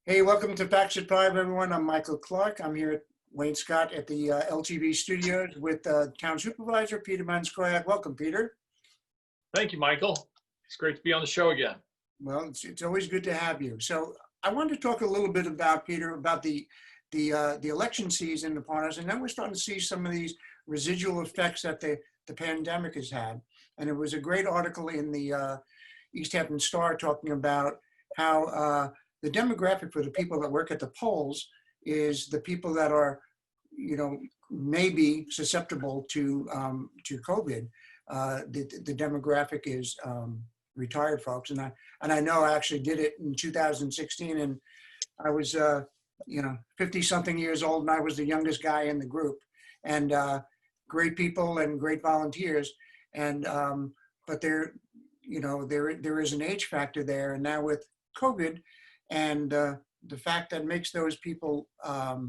Hey, welcome to Facts at 5, everyone. I'm Michael Clark. I'm here at Wayne Scott at the LTV studios with Town Supervisor Peter Scoyoc. Welcome, Peter. Thank you, Michael. It's great to be on the show again. Well, it's always good to have you. So I wanted to talk a little bit about, Peter, about the election season upon us, and then we're starting to see some of these residual effects that the pandemic has had. And it was a great article in the East Hampton Star talking about how the demographic for the people that work at the polls is the people that are, maybe susceptible to COVID. The demographic is retired folks, and I know I actually did it in 2016, and I was 50 something years old, and I was the youngest guy in the group, and great people and great volunteers, and but there is an age factor there, and now with COVID and the fact that makes those people that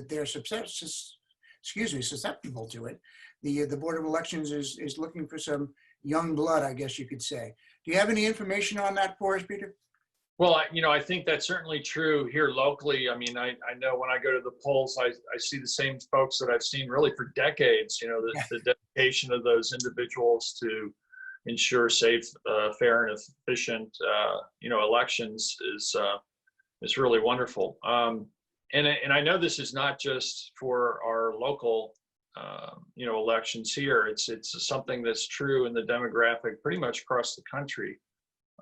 they're susceptible to it. The Board of Elections is looking for some young blood, I guess you could say. Do you have any information on that for us, Peter? Well, I think that's certainly true here locally. I mean, I know when I go to the polls, I see the same folks that I've seen really for decades. The dedication of those individuals to ensure safe, fair, and efficient, elections is really wonderful. And I know this is not just for our local, elections here. It's something that's true in the demographic pretty much across the country.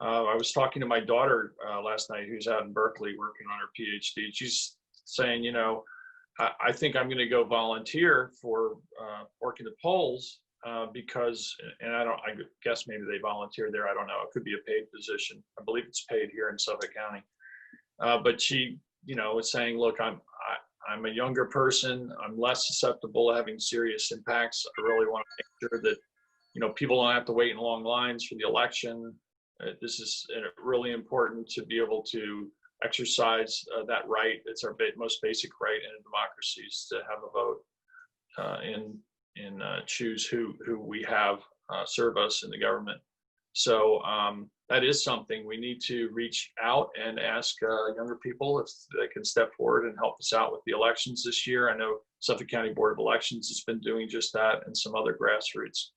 I was talking to my daughter last night, who's out in Berkeley working on her PhD. She's saying, I think I'm going to go volunteer for working the polls because, and I guess maybe they volunteer there. I don't know. It could be a paid position. I believe it's paid here in Suffolk County. But she, was saying, look, I'm a younger person. I'm less susceptible to having serious impacts. I really want to make sure that, people don't have to wait in long lines for the election. This is really important to be able to exercise that right. It's our most basic right in a democracy is to have a vote and choose who we have serve us in the government. So that is something we need to reach out and ask younger people if they can step forward and help us out with the elections this year. I know Suffolk County Board of Elections has been doing just that, and some other grassroots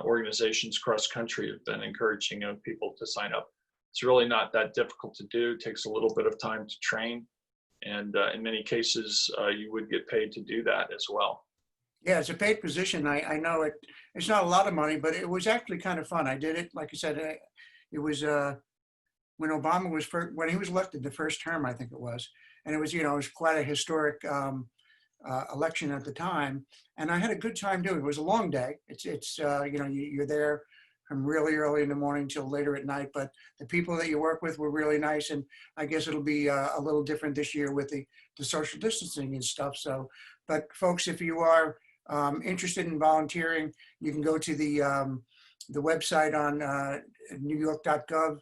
organizations across country have been encouraging young people to sign up. It's really not that difficult to do. It takes a little bit of time to train, and in many cases you would get paid to do that as well. Yeah, it's a paid position. I know it's not a lot of money, but it was actually kind of fun. I did it, like I said, it was when Obama was when he was elected the first term, I think it was, and it was it was quite a historic election at the time, and I had a good time doing it. It was a long day. It's you're there from really early in the morning till later at night, but the people that you work with were really nice, and I guess it'll be a little different this year with the social distancing and stuff. So, but folks, if you are interested in volunteering, you can go to the website on newyork.gov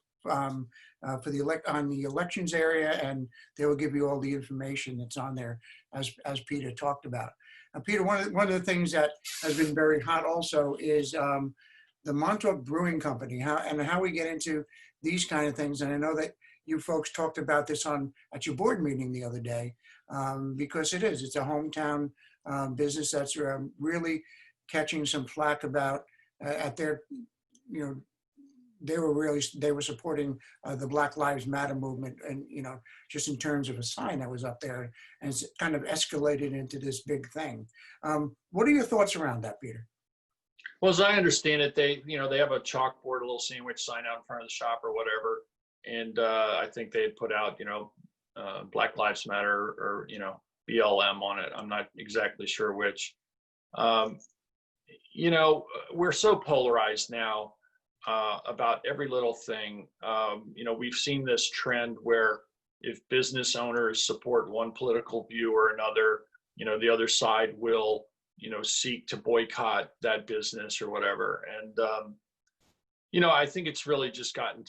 for the elections area, and they will give you all the information that's on there, as Peter talked about. Now, Peter, one of the things that has been very hot also is the Montauk Brewing Company, how we get into these kind of things. And I know that you folks talked about this at your board meeting the other day, because it's a hometown business that's really catching some flack about at their, they were supporting the Black Lives Matter movement, and just in terms of a sign that was up there, and it's kind of escalated into this big thing. What are your thoughts around that, Peter? Well, as I understand it, they have a chalkboard, a little sandwich sign out in front of the shop or whatever, and I think they had put out Black Lives Matter or BLM on it. I'm not exactly sure which. We're so polarized now about every little thing. We've seen this trend where if business owners support one political view or another, the other side will, seek to boycott that business or whatever. And, I think it's really just gotten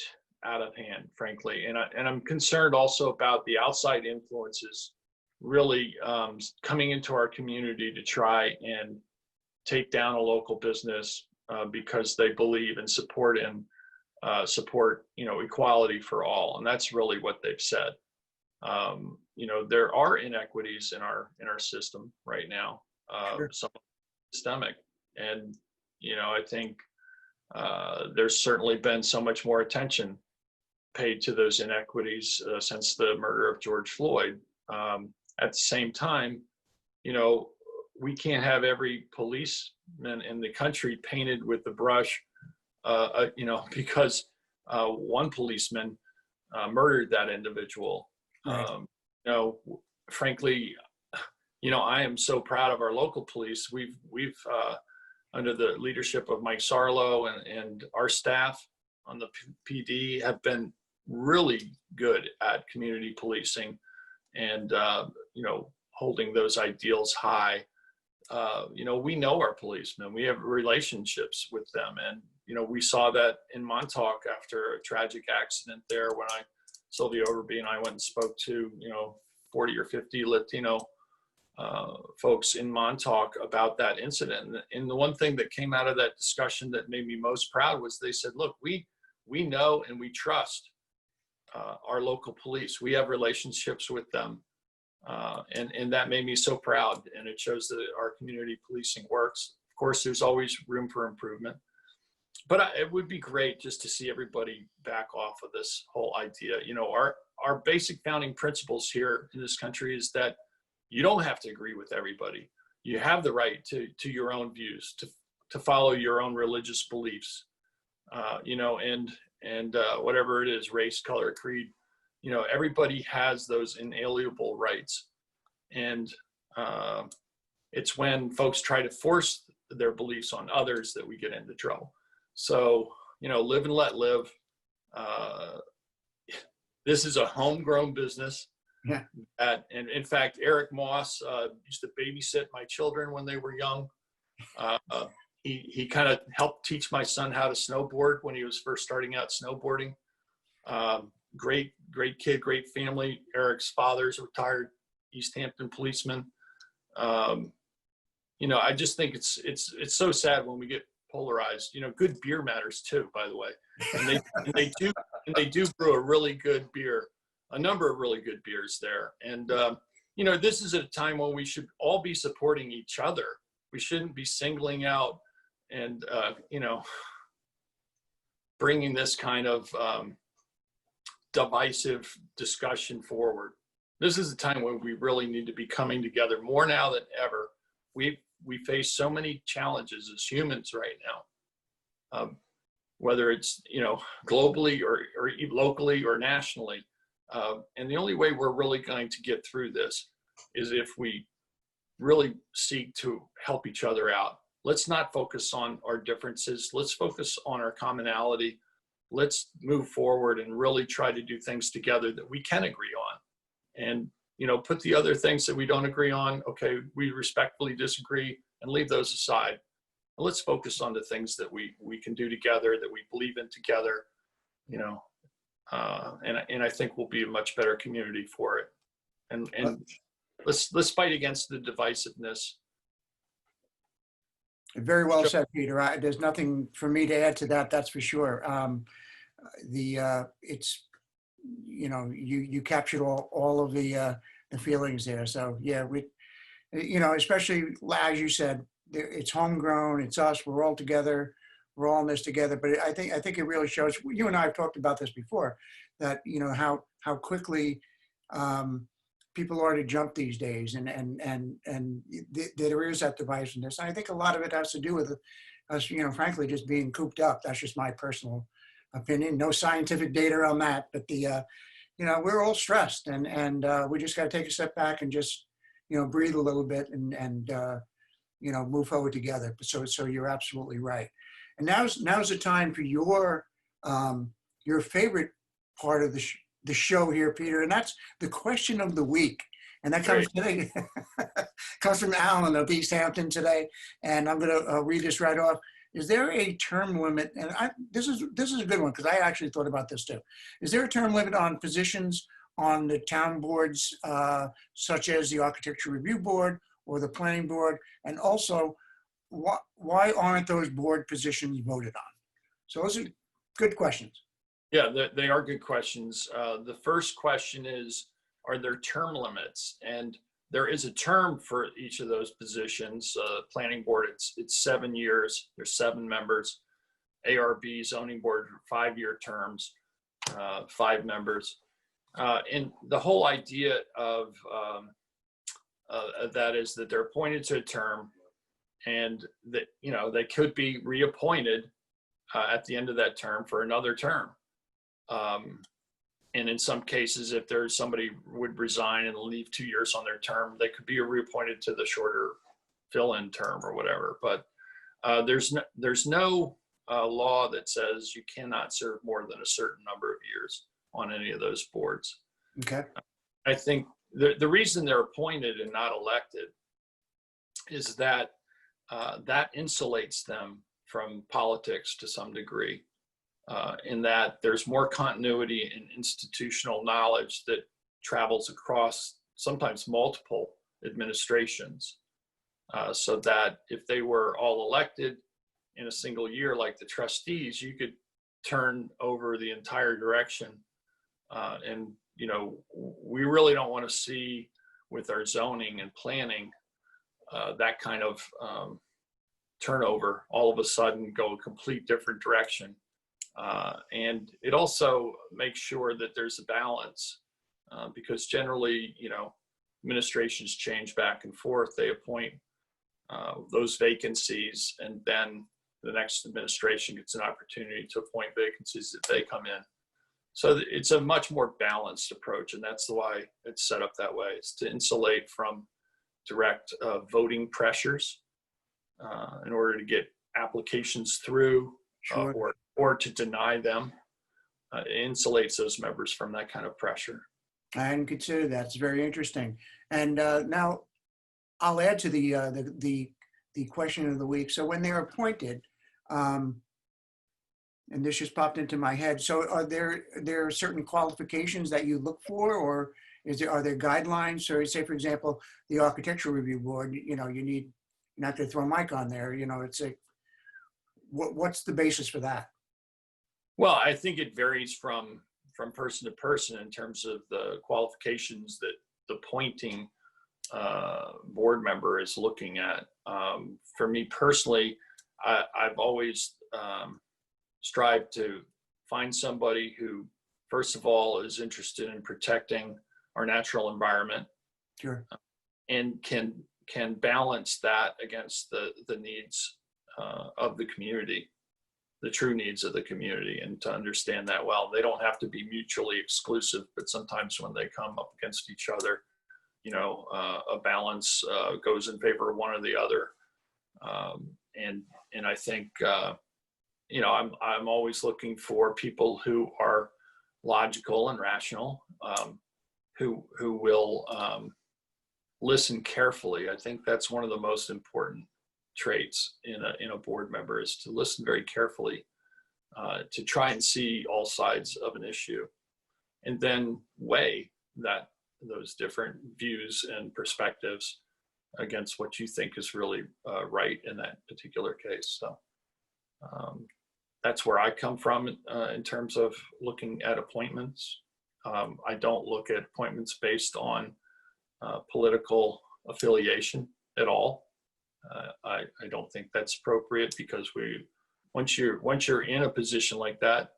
out of hand, frankly. And I'm concerned also about the outside influences really coming into our community to try and take down a local business because they believe and support in support, equality for all. And that's really what they've said. There are inequities in our system right now, Sure. some systemic. And, I think there's certainly been so much more attention paid to those inequities since the murder of George Floyd. At the same time, we can't have every policeman in the country painted with the brush, because one policeman murdered that individual. Right. Frankly, I am so proud of our local police. We've under the leadership of Mike Sarlo and our staff on the PD have been really good at community policing and, holding those ideals high. We know our policemen, we have relationships with them. And, we saw that in Montauk after a tragic accident there when Sylvia Overby and I went and spoke to, 40 or 50 Latino folks in Montauk about that incident. And the one thing that came out of that discussion that made me most proud was they said, look, we know and we trust our local police. We have relationships with them. And that made me so proud. And it shows that our community policing works. Of course, there's always room for improvement. But it would be great just to see everybody back off of this whole idea. Our basic founding principles here in this country is that you don't have to agree with everybody. You have the right to your own views, to follow your own religious beliefs, and whatever it is, race, color, creed, everybody has those inalienable rights. And it's when folks try to force their beliefs on others that we get into trouble. So, live and let live. This is a homegrown business. Yeah. And in fact, Eric Moss used to babysit my children when they were young. He kind of helped teach my son how to snowboard when he was first starting out snowboarding. Great kid, great family. Eric's father's a retired East Hampton policeman. I just think it's so sad when we get polarized. Good beer matters too, by the way. And they do brew a really good beer, a number of really good beers there. And this is a time when we should all be supporting each other. We shouldn't be singling out and bringing this kind of divisive discussion forward. This is a time when we really need to be coming together more now than ever. We face so many challenges as humans right now, whether it's globally or locally or nationally. And the only way we're really going to get through this is if we really seek to help each other out. Let's not focus on our differences. Let's focus on our commonality. Let's move forward and really try to do things together that we can agree on. And, put the other things that we don't agree on, okay, we respectfully disagree, and leave those aside. And let's focus on the things that we can do together, that we believe in together, and I think we'll be a much better community for it. And let's fight against the divisiveness. Very well said, Peter. There's nothing for me to add to that. That's for sure. It's you captured all of the feelings there. So yeah, we especially as you said, it's homegrown. It's us. We're all together. We're all in this together. But I think it really shows. You and I have talked about this before. That how quickly people are to jump these days, and there is that divisiveness. And I think a lot of it has to do with us, frankly, just being cooped up. That's just my personal opinion. No scientific data on that, but we're all stressed, and we just got to take a step back and just breathe a little bit and move forward together. So you're absolutely right. And now's the time for your favorite part of the show here, Peter, and that's the question of the week. And that comes today, comes from Alan of East Hampton today. And I'm going to read this right off. Is there a term limit? And this is a good one, because I actually thought about this too. Is there a term limit on positions on the town boards, such as the Architecture Review Board or the Planning Board? And also, why aren't those board positions voted on? So those are good questions. Yeah, they are good questions. The first question is, are there term limits? And there is a term for each of those positions. Planning board, it's 7 years. There's 7 members. ARB, zoning board, 5-year terms, 5 members. And the whole idea of that is that they're appointed to a term, and that, you know, they could be reappointed at the end of that term for another term. And in some cases, if there's somebody would resign and leave 2 years on their term, they could be reappointed to the shorter fill-in term or whatever. But there's no law that says you cannot serve more than a certain number of years on any of those boards. Okay. I think the reason they're appointed and not elected is that that insulates them from politics to some degree. In that there's more continuity in institutional knowledge that travels across sometimes multiple administrations. So that if they were all elected in a single year, like the trustees, you could turn over the entire direction. And, you know, we really don't want to see with our zoning and planning that kind of turnover all of a sudden go a complete different direction. And it also makes sure that there's a balance because generally, you know, administrations change back and forth. They appoint those vacancies, and then the next administration gets an opportunity to appoint vacancies if they come in. So it's a much more balanced approach, and that's why it's set up that way. It's to insulate from direct voting pressures in order to get applications through. Sure. Or to deny them. It insulates those members from that kind of pressure. I hadn't considered that. It's very interesting. And now I'll add to the question of the week. So when they're appointed, and this just popped into my head. So are there certain qualifications that you look for, or are there guidelines? So say, for example, the Architectural Review Board, you know, you need, not to throw Mike on there, you know, it's a, what's the basis for that? Well, I think it varies from person to person in terms of the qualifications that the appointing board member is looking at. For me personally, I've always strived to find somebody who, first of all, is interested in protecting our natural environment. Sure. And can balance that against the needs of the community, the true needs of the community, and to understand that well. They don't have to be mutually exclusive, but sometimes when they come up against each other, you know, a balance goes in favor of one or the other. And I think, you know, I'm always looking for people who are logical and rational, who will listen carefully. I think that's one of the most important traits in a board member, is to listen very carefully, to try and see all sides of an issue, and then weigh those different views and perspectives against what you think is really right in that particular case. So that's where I come from in terms of looking at appointments. I don't look at appointments based on political affiliation at all. I don't think that's appropriate, because once you're in a position like that,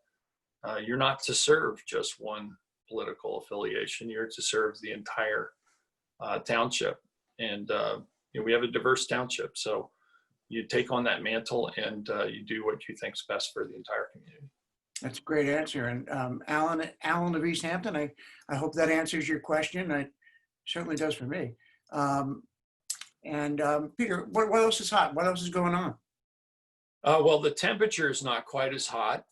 you're not to serve just one political affiliation. You're to serve the entire township, and you know, we have a diverse township, so you take on that mantle and you do what you think's best for the entire community. That's a great answer. And Alan of East Hampton, I hope that answers your question. It certainly does for me. And Peter, what else is hot? What else is going on? Well, the temperature is not quite as hot.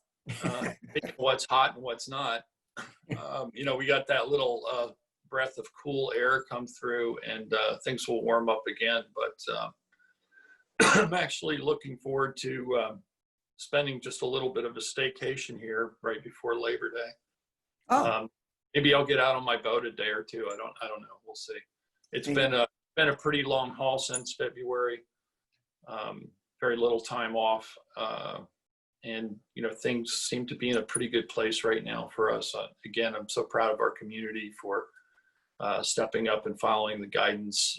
What's hot and what's not. You know, we got that little breath of cool air come through, and things will warm up again. But I'm actually looking forward to spending just a little bit of a staycation here right before Labor Day. Oh. Maybe I'll get out on my boat a day or two. I don't know. We'll see. It's been a pretty long haul since February. Very little time off, And, you know, things seem to be in a pretty good place right now for us. Again, I'm so proud of our community for stepping up and following the guidance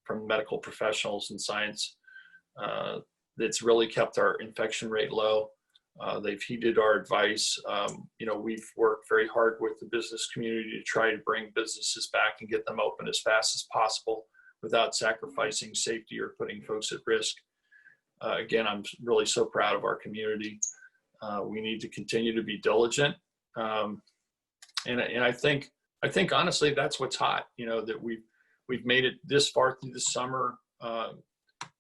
from medical professionals and science. That's really kept our infection rate low. They've heeded our advice. You know, we've worked very hard with the business community to try to bring businesses back and get them open as fast as possible without sacrificing safety or putting folks at risk. Again, I'm really so proud of our community. We need to continue to be diligent. And I think honestly, that's what's hot, you know, that we've made it this far through the summer.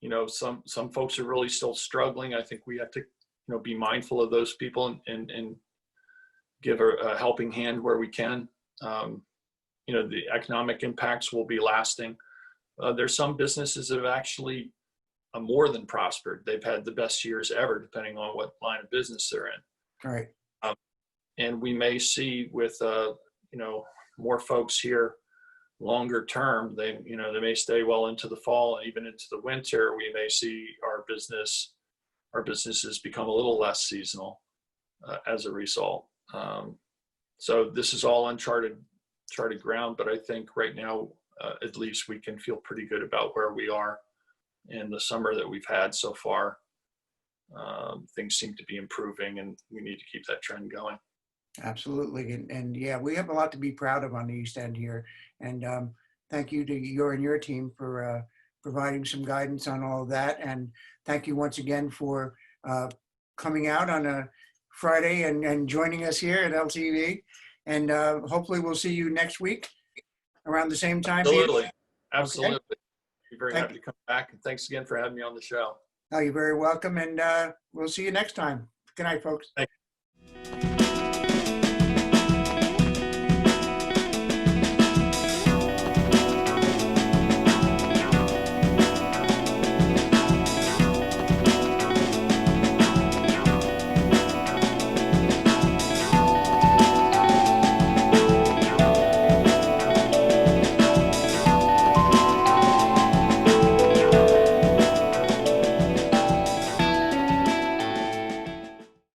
You know, some folks are really still struggling. I think we have to, you know, be mindful of those people and give a helping hand where we can. You know, the economic impacts will be lasting. There's some businesses that have actually more than prospered. They've had the best years ever, depending on what line of business they're in. Right. And we may see with, you know, more folks here longer term, they may stay well into the fall and even into the winter. We may see our businesses become a little less seasonal as a result. So this is all uncharted ground, but I think right now, at least we can feel pretty good about where we are in the summer that we've had so far. Things seem to be improving, and we need to keep that trend going. Absolutely. And yeah, we have a lot to be proud of on the East End here. And thank you to you and your team for providing some guidance on all of that. And thank you once again for coming out on a Friday and joining us here at LTV. And hopefully we'll see you next week around the same time. Absolutely. Absolutely. Okay. Be very happy to come back. And thanks again for having me on the show. Oh, you're very welcome. And we'll see you next time. Good night, folks. Thank you.